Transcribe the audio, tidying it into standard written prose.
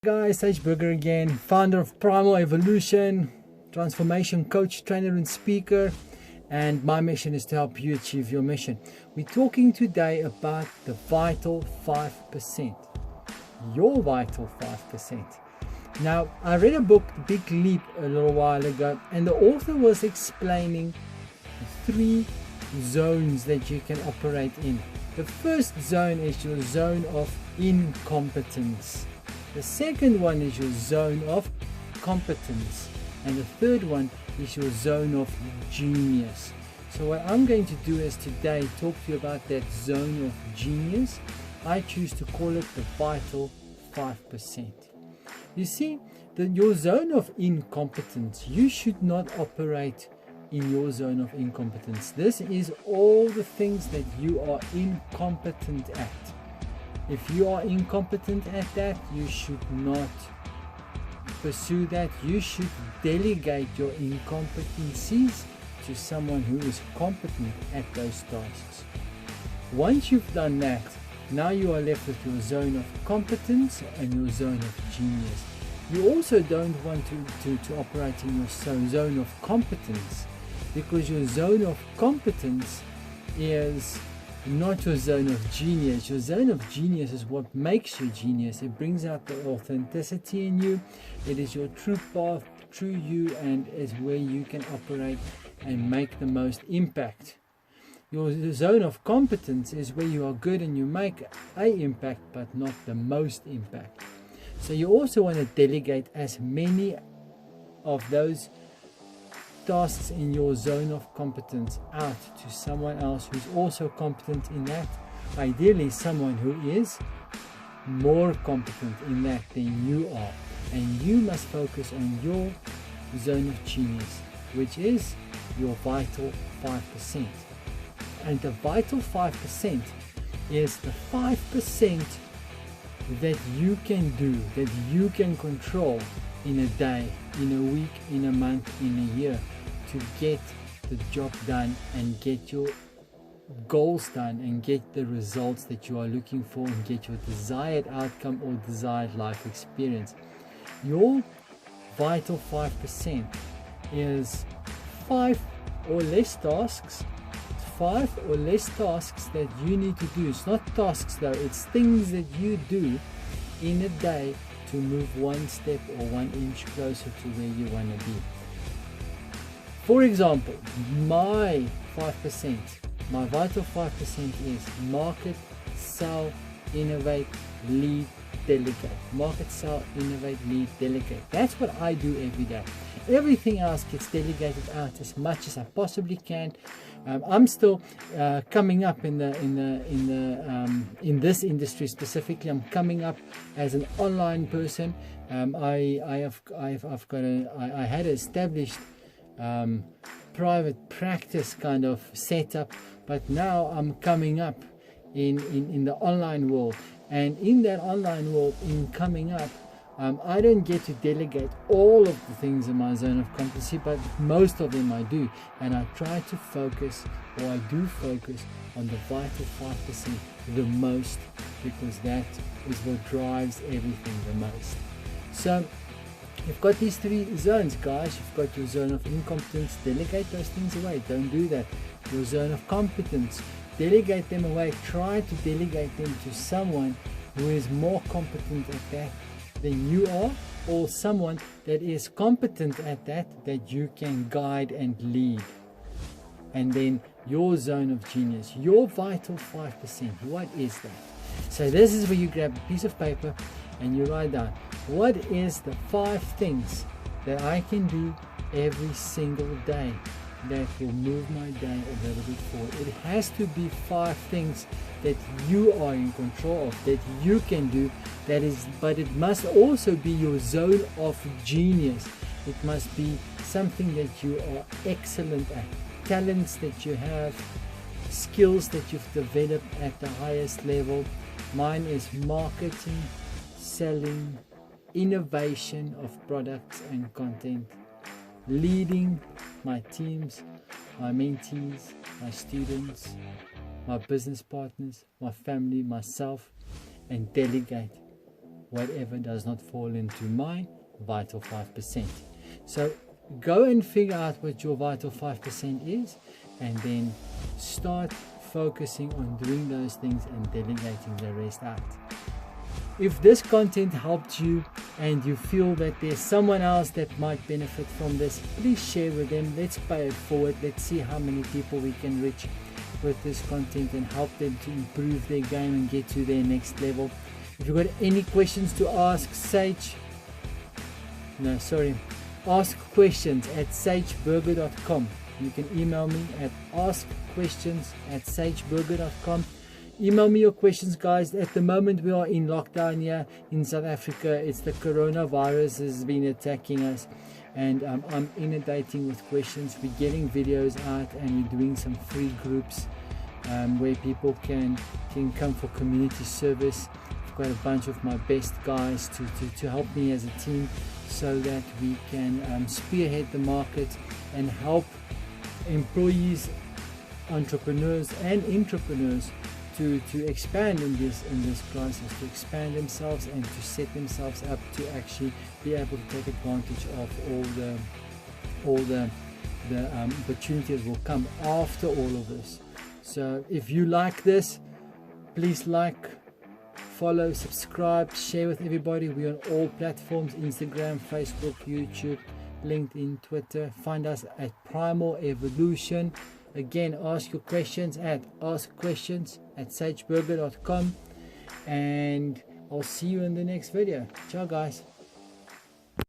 guys, Sage Burger again, founder of Primal Evolution, transformation coach, trainer and speaker, and my mission is to help you achieve your mission. We're talking today about the vital 5%, your vital 5%. Now, I read a book, The Big Leap, a little while ago, and the author was explaining 3 zones that you can operate in. The first zone is your zone of incompetence. The second one is your zone of competence. And the third one is your zone of genius. So what I'm going to do is today talk to you about that zone of genius. I choose to call it the vital 5%. You see, your zone of incompetence, you should not operate in your zone of incompetence. This is all the things that you are incompetent at. If you are incompetent at that, you should not pursue that. You should delegate your incompetencies to someone who is competent at those tasks. Once you've done that, now you are left with your zone of competence and your zone of genius. You also don't want to operate in your zone of competence, because your zone of competence is not your zone of genius. Your zone of genius is what makes you genius. It brings out the authenticity in you. It is your true path, true you, and is where you can operate and make the most impact. Your zone of competence is where you are good and you make an impact, but not the most impact. So you also want to delegate as many of those tasks in your zone of competence out to someone else who's also competent in that. Ideally someone who is more competent in that than you are. And you must focus on your zone of genius, which is your vital 5%. And the vital 5% is the 5% that you can do, that you can control in a day, in a week, in a month, in a year, to get the job done and get your goals done and get the results that you are looking for and get your desired outcome or desired life experience. Your vital 5% is 5 or less tasks. 5 or less tasks that you need to do. It's not tasks though, it's things that you do in a day to move one step or 1 inch closer to where you want to be. For example, my 5%, my vital 5% is market, sell, innovate, lead, delegate. Market, sell, innovate, lead, delegate. That's what I do every day. Everything else gets delegated out as much as I possibly can. I'm still coming up in this industry specifically. I'm coming up as an online person. I had established private practice kind of setup, but now I'm coming up in the online world. And in that online world, in coming up, I don't get to delegate all of the things in my zone of competency, but most of them I do. And I try to focus, or I do focus, on the vital 5% the most, because that is what drives everything the most. So you've got these 3 zones, guys. You've got your zone of incompetence. Delegate those things away. Don't do that. Your zone of competence. Delegate them away. Try to delegate them to someone who is more competent at that than you are, or someone that is competent at that you can guide and lead. And then your zone of genius, your vital 5%, what is that? So this is where you grab a piece of paper and you write down, what is the 5 things that I can do every single day that will move my day a little bit forward. It has to be 5 things that you are in control of, that you can do, but it must also be your zone of genius. It must be something that you are excellent at, talents that you have, skills that you've developed at the highest level. Mine is marketing, selling, innovation of products and content, leading my teams, my mentees, my students, my business partners, my family, myself, and delegate. whatever does not fall into my vital 5%. So go and figure out what your vital 5% is, and then start focusing on doing those things and delegating the rest out. If this content helped you and you feel that there's someone else that might benefit from this, please share with them. Let's pay it forward. Let's see how many people we can reach with this content and help them to improve their game and get to their next level. If you've got any questions to ask, ask questions at sageburger.com. You can email me at askquestions@sageburger.com. Email me your questions, guys. At the moment we are in lockdown here in South Africa. It's the coronavirus has been attacking us, and I'm inundating with questions. We're getting videos out and we're doing some free groups where people can come for community service. I've got a bunch of my best guys to help me as a team, so that we can spearhead the market and help employees, entrepreneurs and intrapreneurs to expand in this crisis, to expand themselves and to set themselves up to actually be able to take advantage of all the opportunities will come after all of this. So if you like this, please like, follow, subscribe, share with everybody. We're on all platforms: Instagram, Facebook, YouTube, LinkedIn, Twitter. Find us at Primal Evolution. Again, ask your questions at askquestions@sageburger.com, and I'll see you in the next video. Ciao guys.